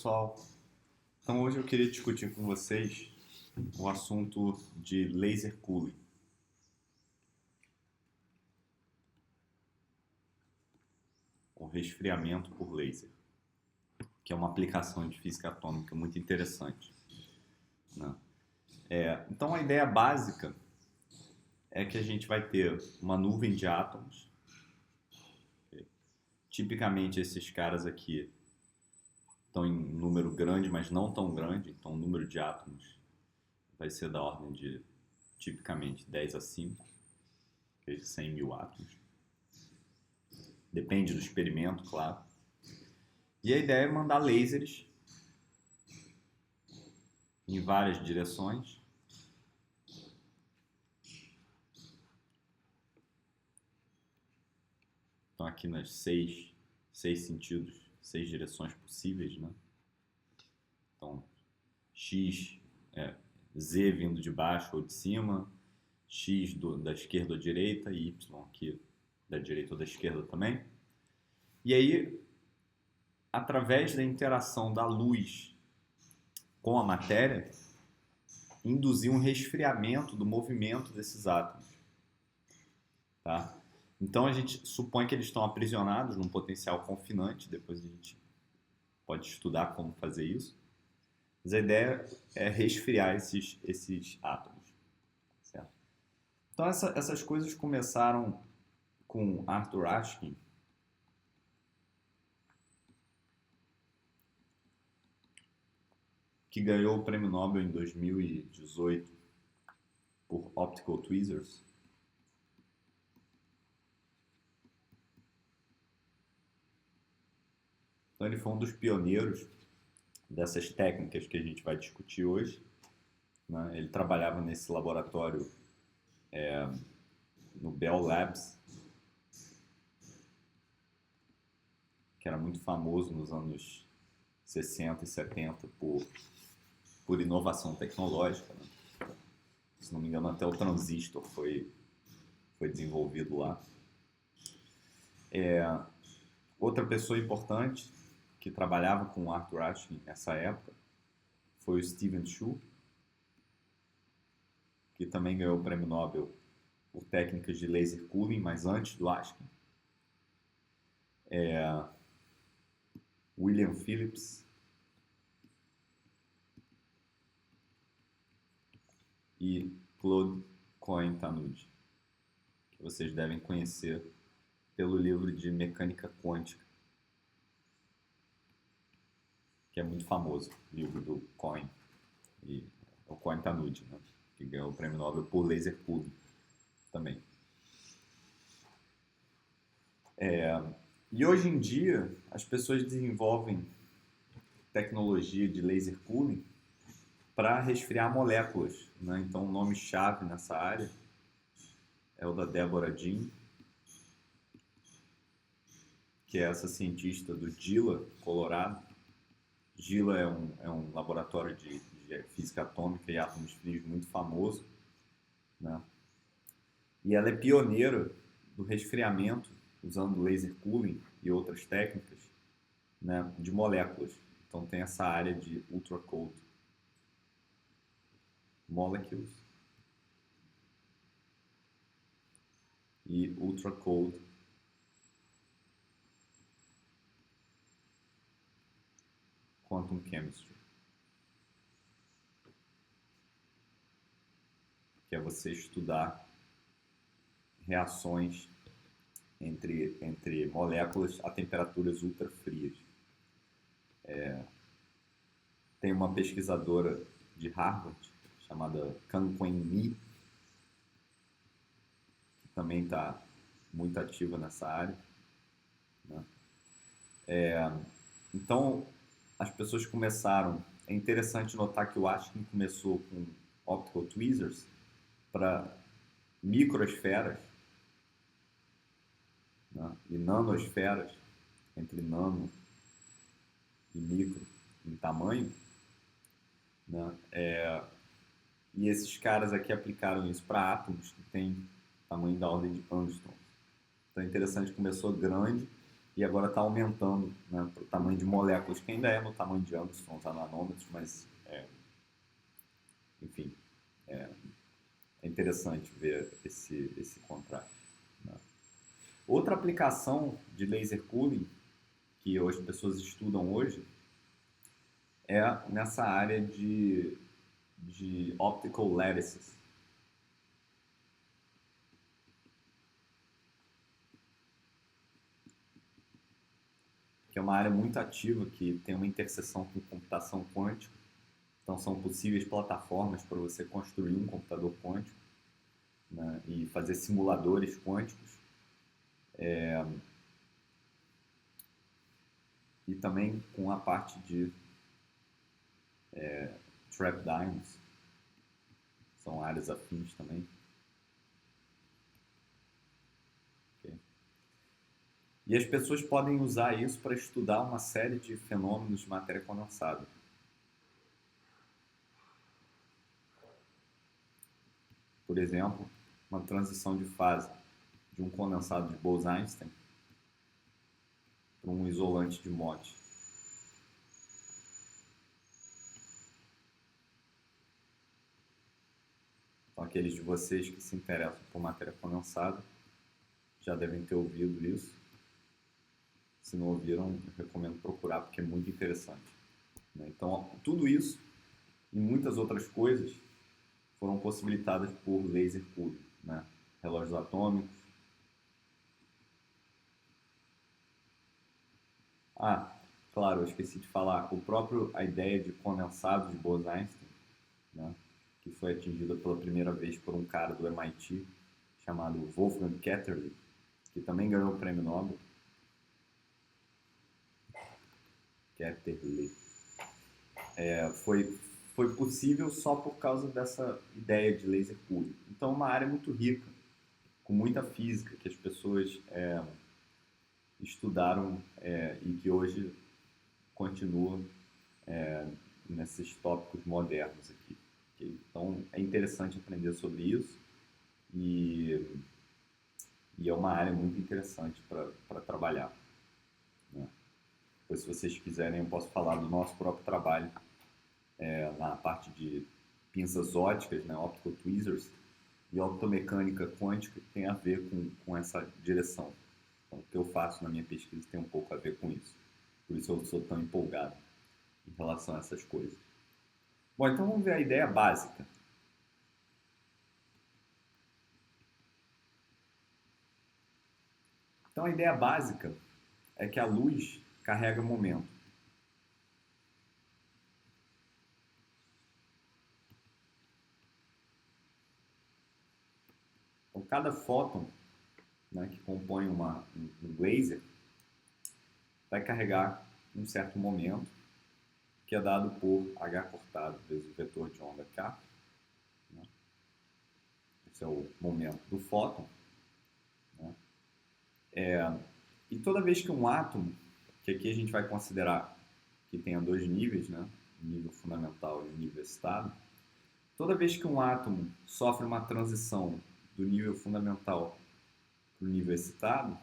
Pessoal, então hoje eu queria discutir com vocês o assunto de laser cooling, o resfriamento por laser, que é uma aplicação de física atômica muito interessante, né? Então a ideia básica é que a gente vai ter uma nuvem de átomos. Tipicamente esses caras aqui estão em número grande, mas não tão grande, então o número de átomos vai ser da ordem de, tipicamente, 10 a 5, que é 100 mil átomos. Depende do experimento, claro. E a ideia é mandar lasers em várias direções. Então aqui nas seis sentidos, 6 direções possíveis, né? Então X, Z vindo de baixo ou de cima, X da esquerda ou direita e Y aqui da direita ou da esquerda também. E aí, através da interação da luz com a matéria, induzir um resfriamento do movimento desses átomos, tá? Então a gente supõe que eles estão aprisionados num potencial confinante, depois a gente pode estudar como fazer isso. Mas a ideia é resfriar esses átomos, certo? Então essas coisas começaram com Arthur Ashkin, que ganhou o prêmio Nobel em 2018 por Optical Tweezers. Então ele foi um dos pioneiros dessas técnicas que a gente vai discutir hoje, né? Ele trabalhava nesse laboratório no Bell Labs, que era muito famoso nos anos 60 e 70 por inovação tecnológica, né? Se não me engano, até o transistor foi desenvolvido lá. Outra pessoa importante que trabalhava com o Arthur Ashkin nessa época foi o Steven Chu, que também ganhou o prêmio Nobel por técnicas de laser cooling, mas antes do Ashkin. William Phillips e Claude Cohen-Tannoud, que vocês devem conhecer pelo livro de mecânica quântica, que é muito famoso, o livro do Cohen, e o Cohen-Tannoud, né, que ganhou o prêmio Nobel por laser cooling também. E hoje em dia, as pessoas desenvolvem tecnologia de laser cooling para resfriar moléculas, né? Então, o nome-chave nessa área é o da Deborah Jean, que é essa cientista do Gila, Colorado. Gila é um laboratório de física atômica e átomos frios muito famoso, né? E ela é pioneira do resfriamento usando laser cooling e outras técnicas, né, de moléculas. Então tem essa área de ultra cold molecules e ultra cold quantum chemistry, que é você estudar reações entre moléculas a temperaturas ultra frias. Tem uma pesquisadora de Harvard chamada Kang-Kuen Lee, que também está muito ativa nessa área, né? Então, as pessoas começaram... É interessante notar que o Ashkin começou com optical tweezers para microesferas, né, e nanosferas, entre nano e micro em tamanho, né? E esses caras aqui aplicaram isso para átomos que têm tamanho da ordem de Angstrom. Então é interessante, começou grande e agora está aumentando, né, para o tamanho de moléculas, que ainda é no tamanho de angstroms, a nanômetros, mas, enfim, é interessante ver esse contraste. Né? Outra aplicação de laser cooling que as pessoas estudam hoje é nessa área de optical lattices. Que é uma área muito ativa, que tem uma interseção com computação quântica. Então, são possíveis plataformas para você construir um computador quântico, né, e fazer simuladores quânticos. E também com a parte de trap diamonds. São áreas afins também. Okay. E as pessoas podem usar isso para estudar uma série de fenômenos de matéria condensada. Por exemplo, uma transição de fase de um condensado de Bose-Einstein para um isolante de Mott. Então, aqueles de vocês que se interessam por matéria condensada já devem ter ouvido isso. Se não ouviram, eu recomendo procurar, porque é muito interessante. Então, tudo isso e muitas outras coisas foram possibilitadas por laser cooling, né? Relógios atômicos. Claro, eu esqueci de falar. A ideia de condensado de Bose-Einstein, né, que foi atingida pela primeira vez por um cara do MIT chamado Wolfgang Ketterle, que também ganhou o prêmio Nobel. Ketterle. Foi possível só por causa dessa ideia de laser cooling. Então, é uma área muito rica, com muita física, que as pessoas estudaram e que hoje continuam nesses tópicos modernos aqui. Okay? Então, é interessante aprender sobre isso e é uma área muito interessante para trabalhar. Né? Depois, se vocês quiserem, eu posso falar do nosso próprio trabalho na parte de pinças óticas, né, optical tweezers, e optomecânica quântica, que tem a ver com essa direção. Então, o que eu faço na minha pesquisa tem um pouco a ver com isso. Por isso eu sou tão empolgado em relação a essas coisas. Bom, então vamos ver a ideia básica. Então, a ideia básica é que a luz carrega momento. Então, cada fóton, né, que compõe um laser vai carregar um certo momento, que é dado por h cortado vezes o vetor de onda k. Né? Esse é o momento do fóton. Né? E toda vez que um átomo, que aqui a gente vai considerar que tenha dois níveis, né? O nível fundamental e o nível excitado, toda vez que um átomo sofre uma transição do nível fundamental para o nível excitado,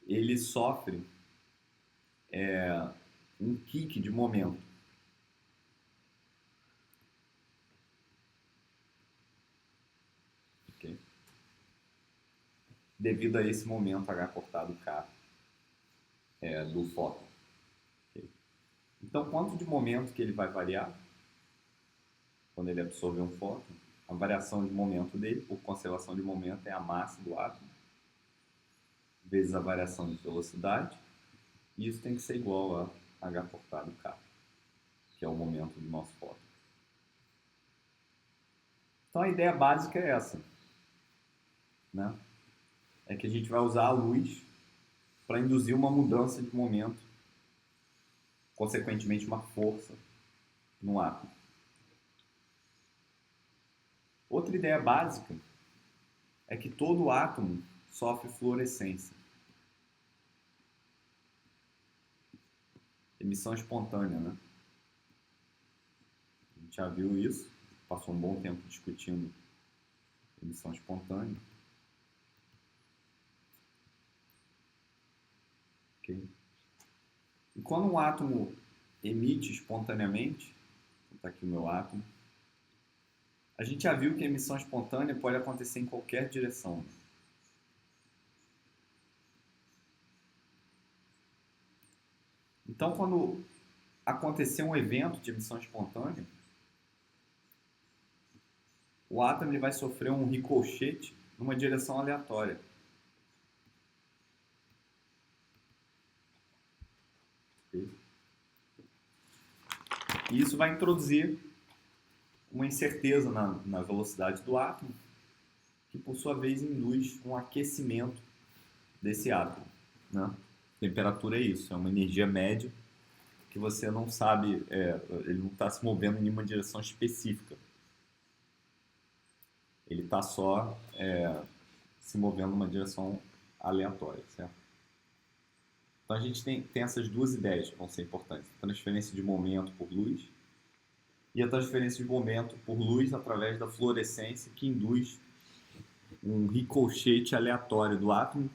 ele sofre um kick de momento. Okay? Devido a esse momento h cortado k do fóton. Okay? Então, quanto de momento que ele vai variar quando ele absorver um fóton? A variação de momento dele, por conservação de momento, é a massa do átomo vezes a variação de velocidade, e isso tem que ser igual a h cortado k, que é o momento do nosso fóton. Então, a ideia básica é essa, né? É que a gente vai usar a luz para induzir uma mudança de momento, consequentemente uma força no átomo. Outra ideia básica é que todo átomo sofre fluorescência. Emissão espontânea, né? A gente já viu isso, passou um bom tempo discutindo emissão espontânea. Ok? E quando um átomo emite espontaneamente, está aqui o meu átomo, a gente já viu que a emissão espontânea pode acontecer em qualquer direção. Então, quando acontecer um evento de emissão espontânea, o átomo ele vai sofrer um ricochete numa direção aleatória. E isso vai introduzir uma incerteza na velocidade do átomo, que por sua vez induz um aquecimento desse átomo, né? Temperatura é isso, é uma energia média que você não sabe, ele não está se movendo em nenhuma direção específica. Ele está só se movendo numa direção aleatória, certo? Então a gente tem essas duas ideias que vão ser importantes: a transferência de momento por luz e a transferência de momento por luz através da fluorescência, que induz um ricochete aleatório do átomo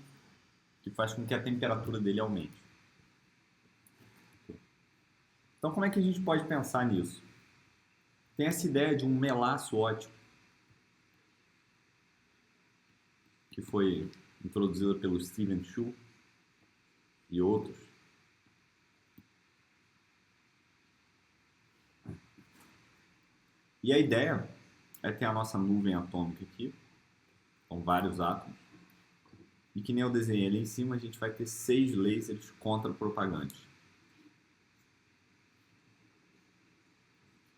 que faz com que a temperatura dele aumente. Então como é que a gente pode pensar nisso? Tem essa ideia de um melaço óptico que foi introduzida pelo Steven Chu e outros. E a ideia é ter a nossa nuvem atômica aqui, com vários átomos, e que nem eu desenhei ali em cima, a gente vai ter 6 lasers contra-propagantes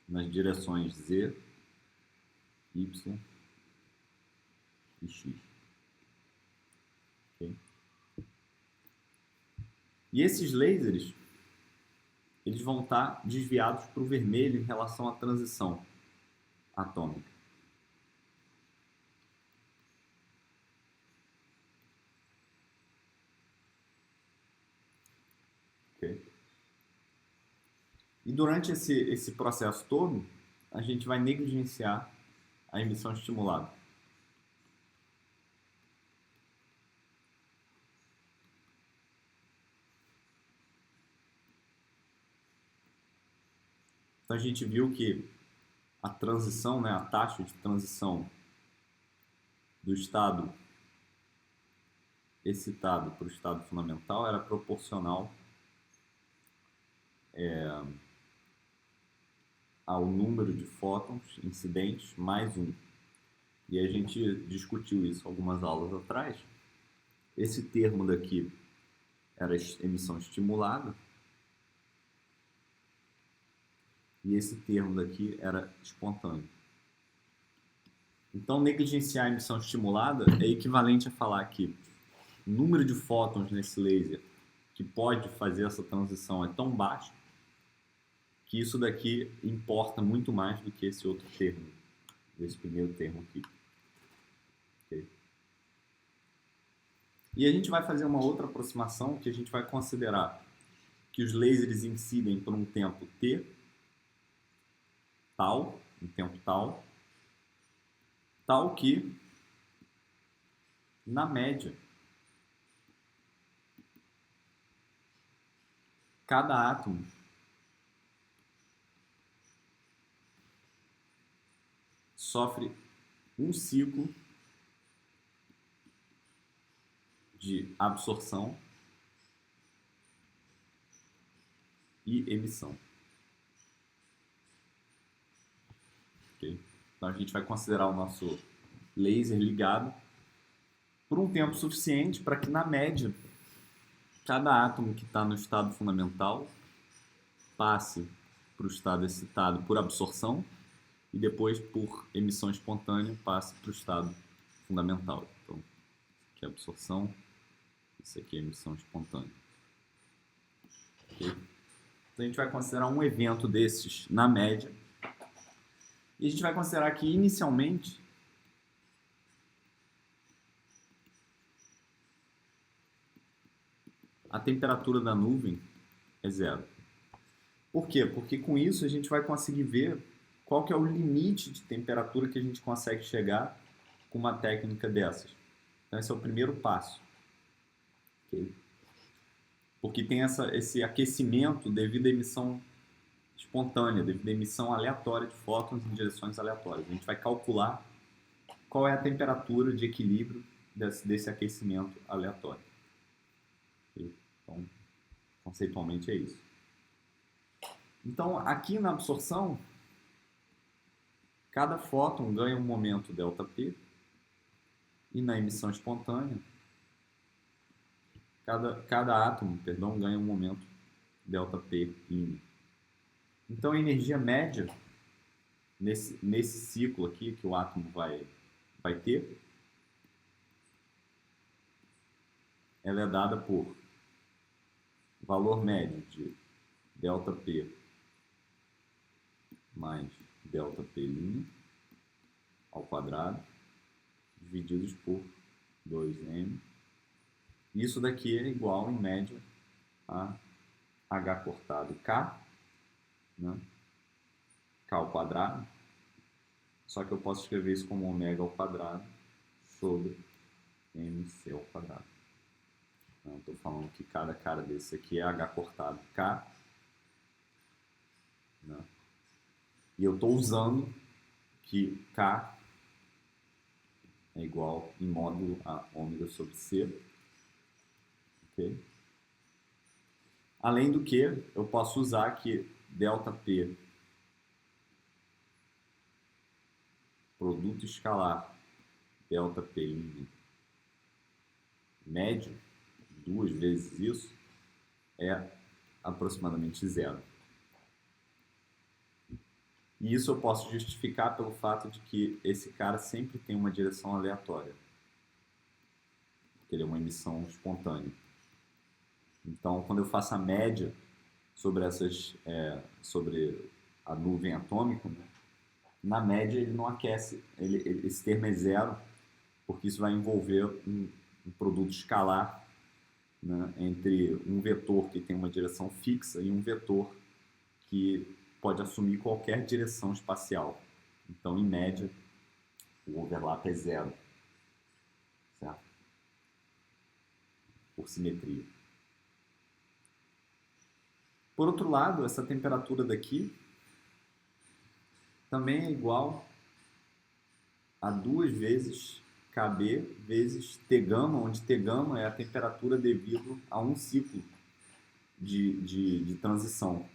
nas direções Z, Y e X. Okay? E esses lasers eles vão estar desviados para o vermelho em relação à transição atômica. Okay? E durante esse processo todo, a gente vai negligenciar a emissão estimulada. Então a gente viu que a transição, né, a taxa de transição do estado excitado para o estado fundamental era proporcional ao número de fótons incidentes mais 1. E a gente discutiu isso algumas aulas atrás. Esse termo daqui era emissão estimulada e esse termo daqui era espontâneo. Então, negligenciar a emissão estimulada é equivalente a falar que o número de fótons nesse laser que pode fazer essa transição é tão baixo que isso daqui importa muito mais do que esse outro termo, esse primeiro termo aqui. Okay? E a gente vai fazer uma outra aproximação que a gente vai considerar que os lasers incidem por um tempo t, tal, um tempo tal que, na média, cada átomo sofre um ciclo de absorção e emissão. Okay? Então a gente vai considerar o nosso laser ligado por um tempo suficiente para que, na média, cada átomo que está no estado fundamental passe para o estado excitado por absorção e depois, por emissão espontânea, passe para o estado fundamental. Então, isso aqui é absorção, isso aqui é emissão espontânea. Okay? Então, a gente vai considerar um evento desses na média. E a gente vai considerar que, inicialmente, a temperatura da nuvem é 0. Por quê? Porque com isso a gente vai conseguir ver qual que é o limite de temperatura que a gente consegue chegar com uma técnica dessas. Então esse é o primeiro passo. Okay? porque tem esse aquecimento devido à emissão espontânea, devido à emissão aleatória de fótons em direções aleatórias. A gente vai calcular qual é a temperatura de equilíbrio desse aquecimento aleatório. Então, conceitualmente é isso. Então, aqui na absorção, cada fóton ganha um momento ΔP, e na emissão espontânea, cada átomo, ganha um momento ΔP in. Então, a energia média nesse ciclo aqui que o átomo vai ter, ela é dada por valor médio de ΔP mais ΔP' ao quadrado, divididos por 2m. Isso daqui é igual, em média, a H cortado K, né? K ao quadrado, só que eu posso escrever isso como ômega ao quadrado sobre mc ao quadrado. Então, estou falando que cada cara desse aqui é H cortado K, né? E eu estou usando que K é igual em módulo a ômega sobre C. Okay? Além do que, eu posso usar que ΔP, produto escalar ΔP' médio, 2 vezes isso, é aproximadamente zero. E isso eu posso justificar pelo fato de que esse cara sempre tem uma direção aleatória. Porque ele é uma emissão espontânea. Então, quando eu faço a média sobre sobre a nuvem atômica, né, na média ele não aquece, esse termo é zero, porque isso vai envolver um produto escalar, né, entre um vetor que tem uma direção fixa e um vetor que pode assumir qualquer direção espacial. Então, em média, o overlap é zero, certo? Por simetria. Por outro lado, essa temperatura daqui também é igual a 2 vezes Kb vezes T-gama, onde T-gama é a temperatura devido a um ciclo de transição.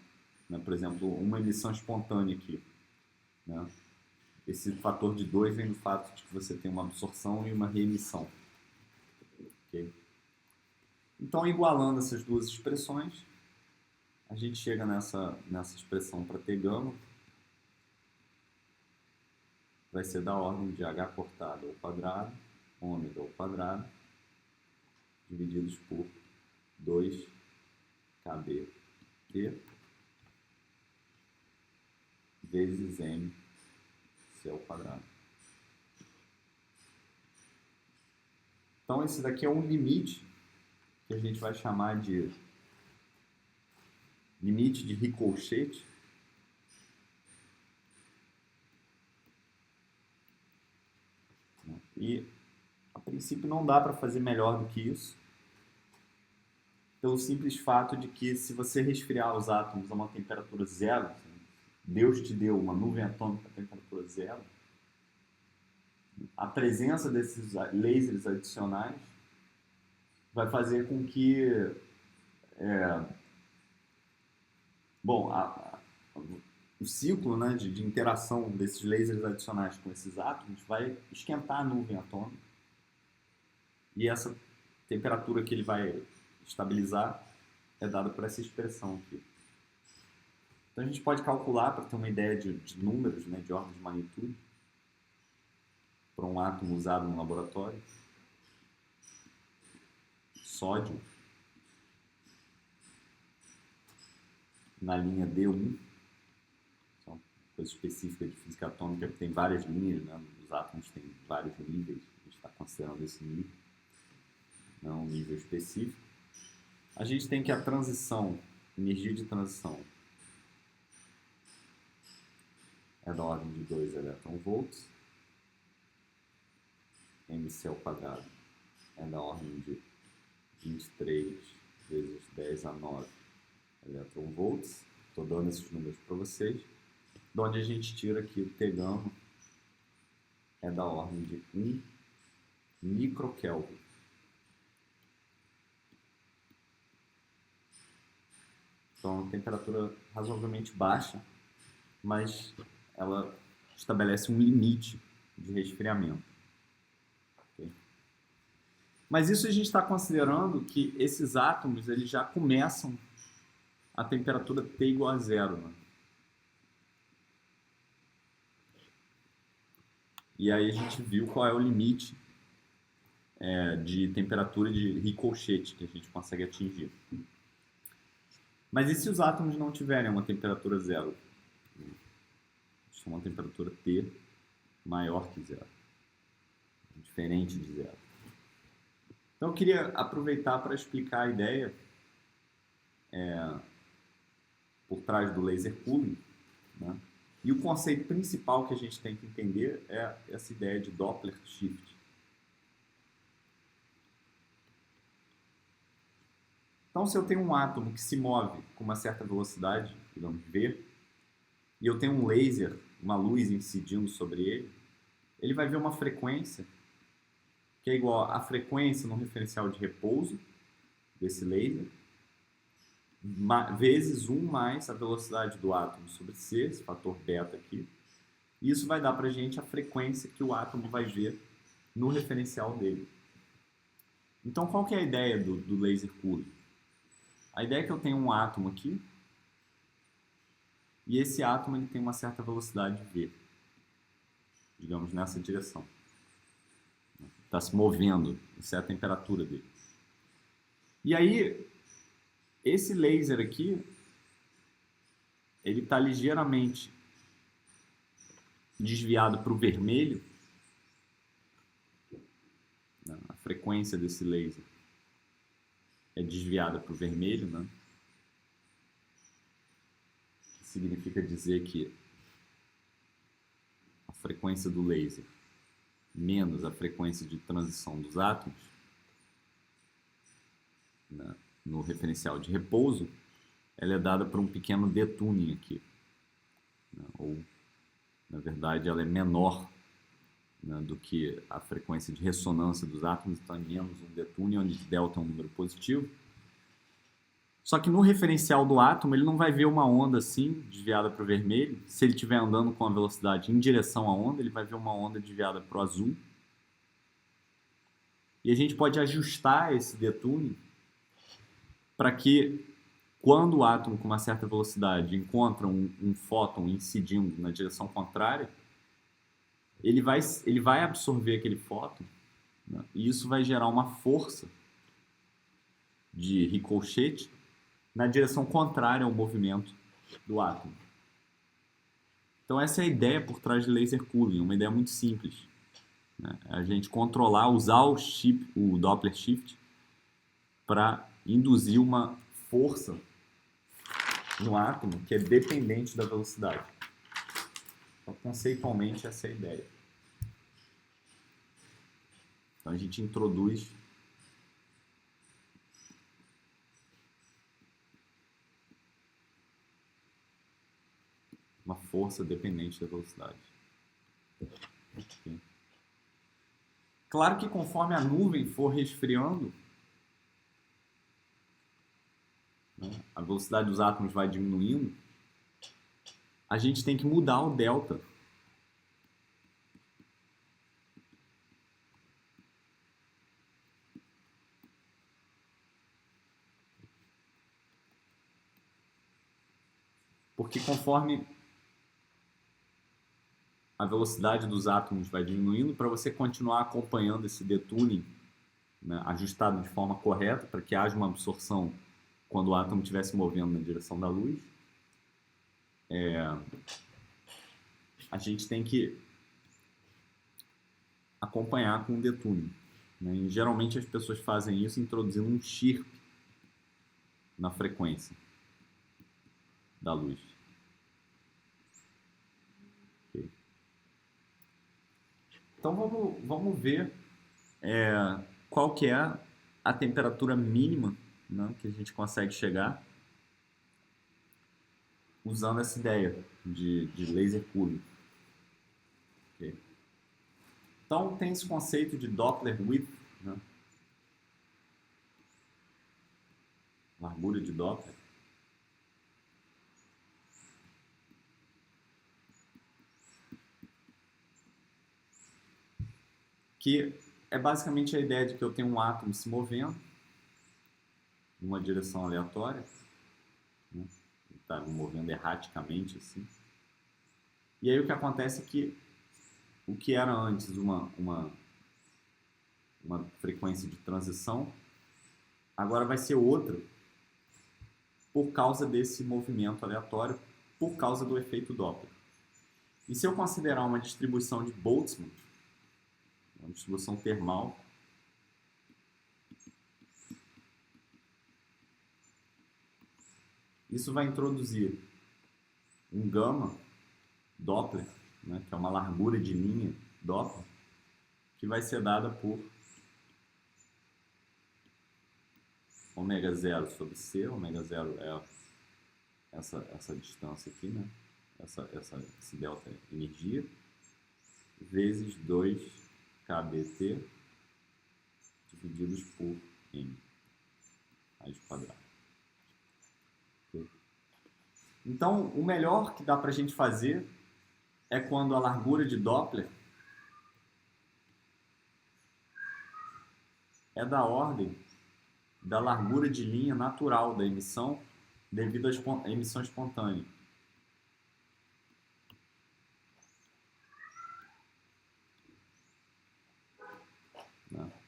Né? Por exemplo, uma emissão espontânea aqui. Né? Esse fator de 2 vem do fato de que você tem uma absorção e uma reemissão. Okay? Então, igualando essas duas expressões, a gente chega nessa expressão para T-gama. Vai ser da ordem de H cortado ao quadrado, ômega ao quadrado, divididos por 2 kBT vezes m c ao quadrado. Então, esse daqui é um limite que a gente vai chamar de limite de Ricochet. E, a princípio, não dá para fazer melhor do que isso, pelo simples fato de que, se você resfriar os átomos a uma temperatura zero, Deus te deu uma nuvem atômica a temperatura zero, a presença desses lasers adicionais vai fazer com que, o ciclo, né, de interação desses lasers adicionais com esses átomos vai esquentar a nuvem atômica, e essa temperatura que ele vai estabilizar é dada por essa expressão aqui. Então a gente pode calcular, para ter uma ideia de números, né, de ordem de magnitude, para um átomo usado no laboratório. Sódio, na linha D1, é uma coisa específica de física atômica, que tem várias linhas, né? Os átomos têm vários níveis, a gente está considerando esse nível, não um nível específico. A gente tem que a transição, energia de transição, é da ordem de 2 elétron-volts, mc ao quadrado é da ordem de 23 vezes 10 a 9 eletronvolts. Estou dando esses números para vocês. De onde a gente tira que o T gama é da ordem de 1 microkelvin. Então, uma temperatura razoavelmente baixa, mas ela estabelece um limite de resfriamento. Okay? Mas isso a gente está considerando que esses átomos eles já começam a temperatura T igual a zero. Né? E aí a gente viu qual é o limite de temperatura de ricochete que a gente consegue atingir. Mas e se os átomos não tiverem uma temperatura zero? Uma temperatura T maior que zero, diferente de zero. Então eu queria aproveitar para explicar a ideia por trás do laser cooling, né? E o conceito principal que a gente tem que entender é essa ideia de Doppler shift. Então, se eu tenho um átomo que se move com uma certa velocidade, digamos v, e eu tenho um laser, uma luz incidindo sobre ele, ele vai ver uma frequência que é igual à frequência no referencial de repouso desse laser, vezes 1 mais a velocidade do átomo sobre c, esse fator beta aqui. E isso vai dar para a gente a frequência que o átomo vai ver no referencial dele. Então, qual que é a ideia do laser cooling? A ideia é que eu tenho um átomo aqui, e esse átomo ele tem uma certa velocidade v, digamos, nessa direção. Está se movendo, essa é a temperatura dele. E aí, esse laser aqui, ele está ligeiramente desviado para o vermelho, né? A frequência desse laser é desviada para o vermelho, né? Significa dizer que a frequência do laser menos a frequência de transição dos átomos, né, no referencial de repouso, ela é dada por um pequeno detuning aqui, né, ou, na verdade, ela é menor, né, do que a frequência de ressonância dos átomos, então é menos um detuning, onde delta é um número positivo. Só que no referencial do átomo, ele não vai ver uma onda assim, desviada para o vermelho. Se ele estiver andando com a velocidade em direção à onda, ele vai ver uma onda desviada para o azul. E a gente pode ajustar esse detuning para que, quando o átomo com uma certa velocidade encontra um fóton incidindo na direção contrária, ele vai absorver aquele fóton, né? E isso vai gerar uma força de ricochete na direção contrária ao movimento do átomo. Então essa é a ideia por trás de laser cooling, uma ideia muito simples, né? A gente controlar, usar o Doppler shift para induzir uma força no átomo que é dependente da velocidade. Então, conceitualmente, essa é a ideia. Então a gente introduz uma força dependente da velocidade. Okay. Claro que conforme a nuvem for resfriando, né, a velocidade dos átomos vai diminuindo, a gente tem que mudar o delta. Porque conforme a velocidade dos átomos vai diminuindo, para você continuar acompanhando esse detuning, né, ajustado de forma correta, para que haja uma absorção quando o átomo estiver se movendo na direção da luz, a gente tem que acompanhar com o detuning, né? E geralmente as pessoas fazem isso introduzindo um chirp na frequência da luz. Okay. Então vamos ver qual que é a temperatura mínima, né, que a gente consegue chegar usando essa ideia de laser cúbico. Okay? Então, tem esse conceito de Doppler width, né? Largura de Doppler. Que é basicamente a ideia de que eu tenho um átomo se movendo em uma direção aleatória, né? Está movendo erraticamente assim. E aí o que acontece é que o que era antes uma frequência de transição, agora vai ser outra por causa desse movimento aleatório, por causa do efeito Doppler. E se eu considerar uma distribuição de Boltzmann, uma distribuição termal, isso vai introduzir um gama Doppler, né, que é uma largura de linha Doppler, que vai ser dada por ômega 0 sobre C. Ômega 0 é essa distância aqui, né? Esse delta energia, vezes 2 kBt divididos por m raiz quadrada. Okay? Então, o melhor que dá para a gente fazer é quando a largura de Doppler é da ordem da largura de linha natural da emissão devido à emissão espontânea.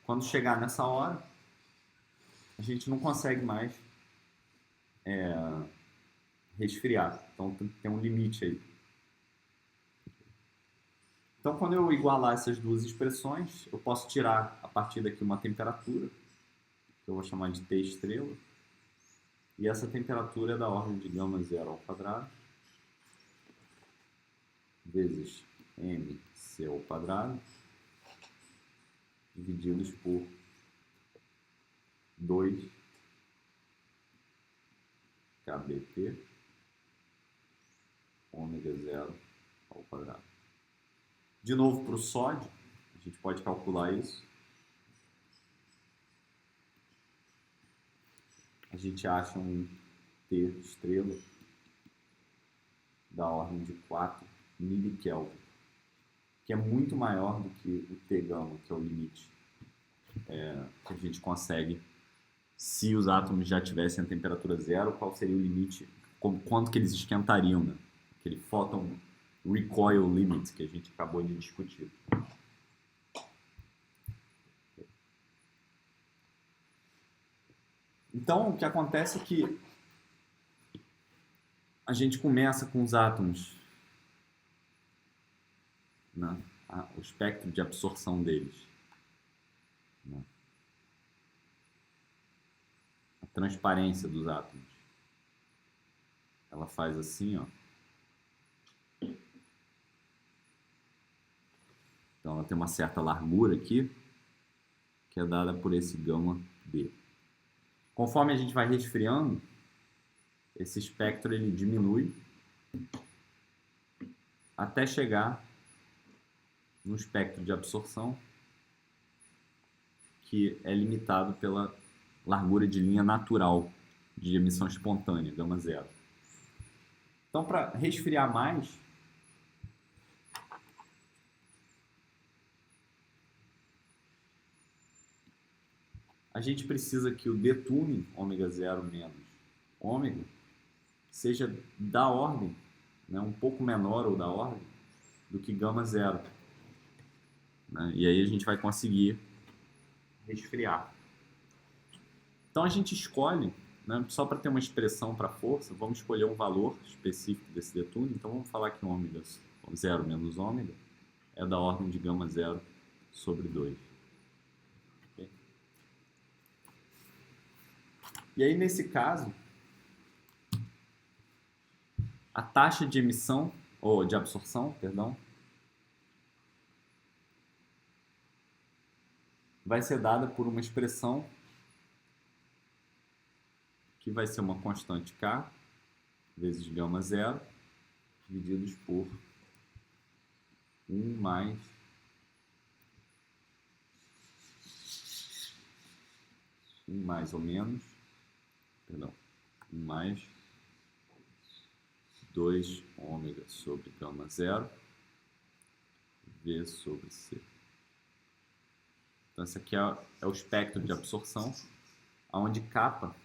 Quando chegar nessa hora, a gente não consegue mais resfriar. Então tem um limite aí. Então, quando eu igualar essas duas expressões, eu posso tirar a partir daqui uma temperatura, que eu vou chamar de T estrela, e essa temperatura é da ordem de gama 0 ao quadrado, vezes mc ao quadrado, divididos por 2 kBt ômega 0 ao quadrado. De novo, para o sódio, a gente pode calcular isso. A gente acha um T estrela da ordem de 4 milikelvin, que é muito maior do que o T gama, que é o limite que a gente consegue se os átomos já tivessem a temperatura zero. Qual seria o limite, quanto que eles esquentariam, né? Aquele photon recoil limit que a gente acabou de discutir. Então, o que acontece é que a gente começa com os átomos, né? O espectro de absorção deles, né? A transparência dos átomos. Ela faz assim, ó. Então, ela tem uma certa largura aqui, que é dada por esse gama B. Conforme a gente vai resfriando, esse espectro ele diminui até chegar no espectro de absorção, que é limitado pela largura de linha natural de emissão espontânea, gama 0. Então, para resfriar mais, a gente precisa que o detuning ômega 0 menos ômega seja da ordem, né, um pouco menor ou da ordem do que gama 0. Né? E aí a gente vai conseguir resfriar. Então a gente escolhe, né, só para ter uma expressão para força, vamos escolher um valor específico desse detuning. Então vamos falar que ômega 0 menos ômega é da ordem de gama 0 sobre 2. Okay? E aí nesse caso, a taxa de emissão, ou de absorção, perdão, vai ser dada por uma expressão que vai ser uma constante K vezes gama zero, divididos por 1 mais ou menos, perdão, 1 mais 2 ômega sobre gama zero, V sobre C. Então, esse aqui é o espectro de absorção, onde kappa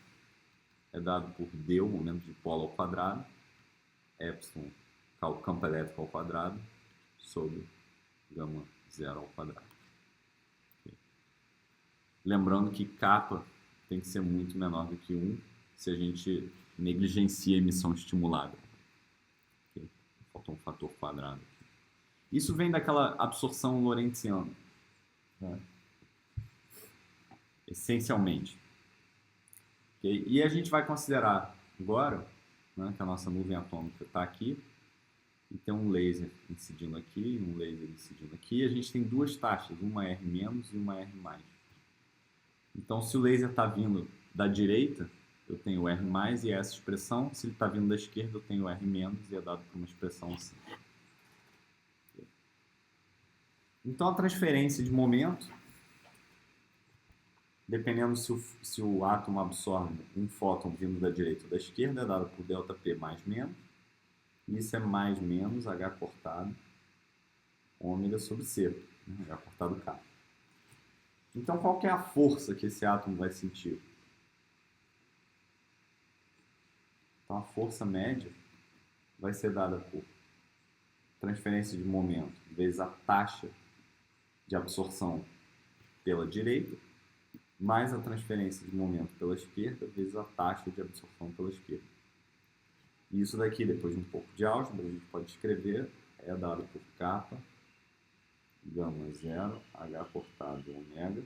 é dado por D, o momento de polo ao quadrado, epsilon, o campo elétrico ao quadrado, sobre gama zero ao quadrado. Okay. Lembrando que kappa tem que ser muito menor do que 1 se a gente negligencia a emissão estimulada. Okay. Faltou um fator quadrado aqui. Isso vem daquela absorção lorentziana, né? Essencialmente. Okay? E a gente vai considerar agora, né, que a nossa nuvem atômica está aqui, e tem um laser incidindo aqui e um laser incidindo aqui. A gente tem duas taxas, uma R- e uma R+. Então, se o laser está vindo da direita, eu tenho o R+, e essa expressão. Se ele está vindo da esquerda, eu tenho o R- e é dado por uma expressão assim. Então, a transferência de momento, dependendo se o átomo absorve um fóton vindo da direita ou da esquerda, é dado por ΔP mais menos. Isso é mais menos H cortado ômega sobre C, né? H cortado K. Então, qual que é a força que esse átomo vai sentir? Então, a força média vai ser dada por transferência de momento vezes a taxa de absorção pela direita, mais a transferência de momento pela esquerda, vezes a taxa de absorção pela esquerda. E isso daqui, depois de um pouco de álgebra, a gente pode escrever, é dado por kappa, gama zero, H cortado ômega,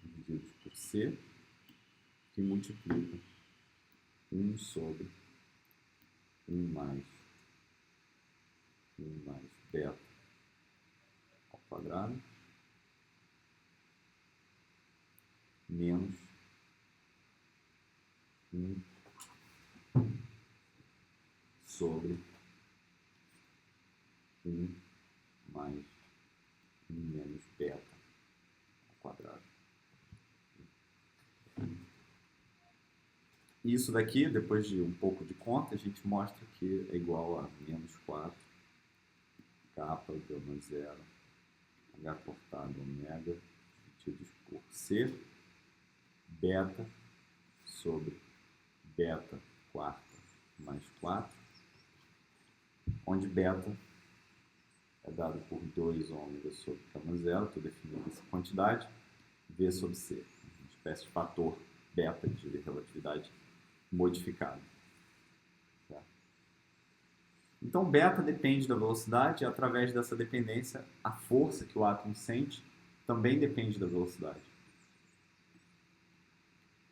divididos por C, que multiplica 1 sobre 1 mais beta ao quadrado, menos 1 sobre 1 mais 1 menos beta ao quadrado. Isso daqui, depois de um pouco de conta, a gente mostra que é igual a menos 4 kappa gama zero H cortado ômega divididos por C beta sobre beta quarta mais 4, onde beta é dado por 2 ômega sobre gama zero, estou definindo essa quantidade, V sobre C, uma espécie de fator beta de relatividade modificado. Certo? Então, beta depende da velocidade, e através dessa dependência, a força que o átomo sente também depende da velocidade.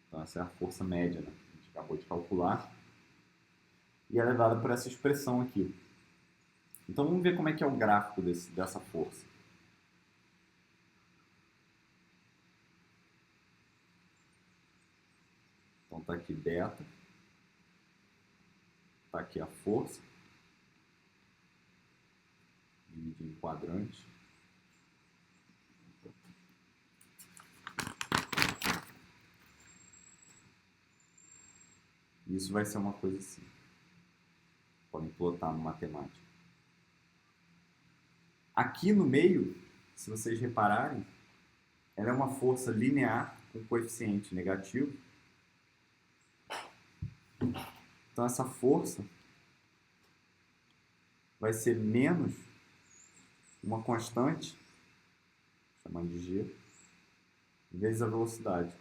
Então, essa é a força média, né? A gente acabou de calcular. E ela é dada por essa expressão aqui. Então, vamos ver como é que é o gráfico dessa força. Então, está aqui beta. Está aqui a força. Dividir em quadrantes. Isso vai ser uma coisa assim. Podem plotar no matemática. Aqui no meio, se vocês repararem, ela é uma força linear com coeficiente negativo. Então, essa força vai ser menos uma constante, chamando de G, vezes a velocidade.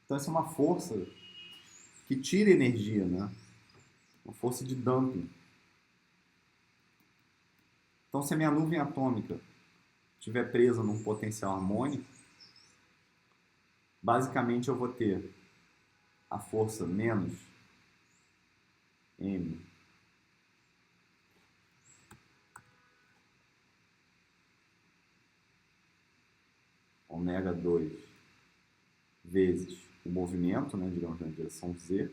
Então, essa é uma força que tira energia, né? Uma força de dumping. Então, se a minha nuvem atômica estiver presa num potencial harmônico, basicamente eu vou ter a força menos m ômega 2 vezes o movimento, né, digamos, na direção Z.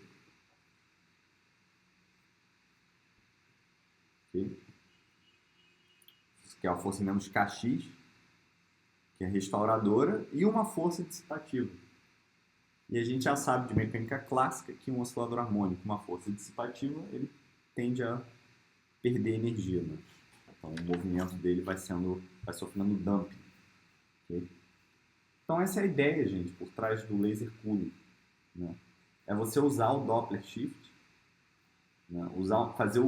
Okay? Que é a força menos Kx, que é restauradora, e uma força dissipativa. E a gente já sabe de mecânica clássica que um oscilador harmônico, uma força dissipativa, ele tende a perder energia, né? Então o movimento dele vai sofrendo dumping. Okay? Então essa é a ideia, gente, por trás do laser cooling, né? É você usar o Doppler shift, né? Fazer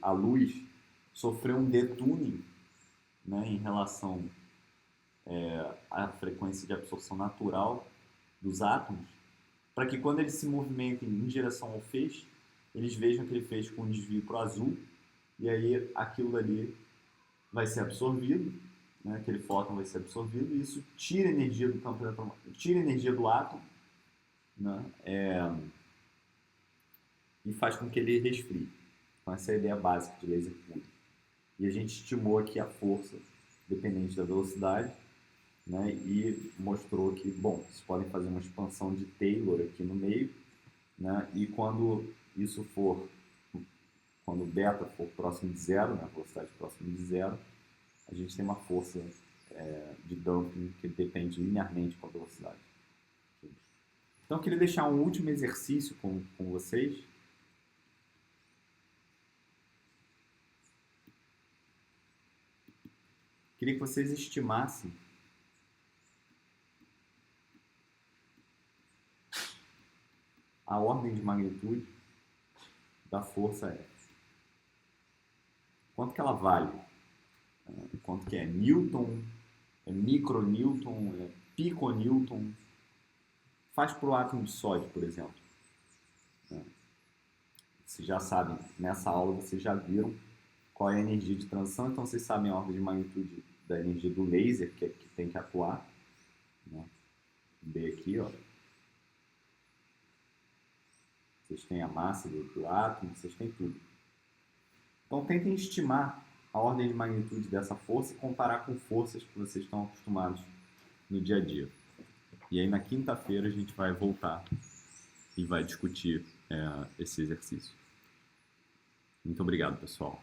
a luz sofrer um detuning, né, em relação à frequência de absorção natural dos átomos, para que quando eles se movimentem em direção ao feixe, eles vejam aquele feixe com um desvio para o azul, e aí aquilo ali vai ser absorvido, né, aquele fóton vai ser absorvido, e isso tira energia do campo eletromagnético, tira energia do átomo, né, e faz com que ele resfrie. Então essa é a ideia básica de laser cooling. E a gente estimou aqui a força dependente da velocidade, né, e mostrou que, bom, vocês podem fazer uma expansão de Taylor aqui no meio, né, e quando o beta for próximo de zero, né, a velocidade próxima de zero, a gente tem uma força de dumping que depende linearmente com a velocidade. Então eu queria deixar um último exercício com vocês. Queria que vocês estimassem a ordem de magnitude da força F. Quanto que ela vale? Quanto que é Newton, é micronewton, é piconewton? Faz para o átomo de sódio, por exemplo. Vocês já sabem, nessa aula vocês já viram qual é a energia de transição, então vocês sabem a ordem de magnitude da energia do laser que tem que atuar. Né? B aqui, ó. Vocês têm a massa do átomo, vocês têm tudo. Então tentem estimar a ordem de magnitude dessa força e comparar com forças que vocês estão acostumados no dia a dia. E aí na quinta-feira a gente vai voltar e vai discutir esse exercício. Muito obrigado, pessoal.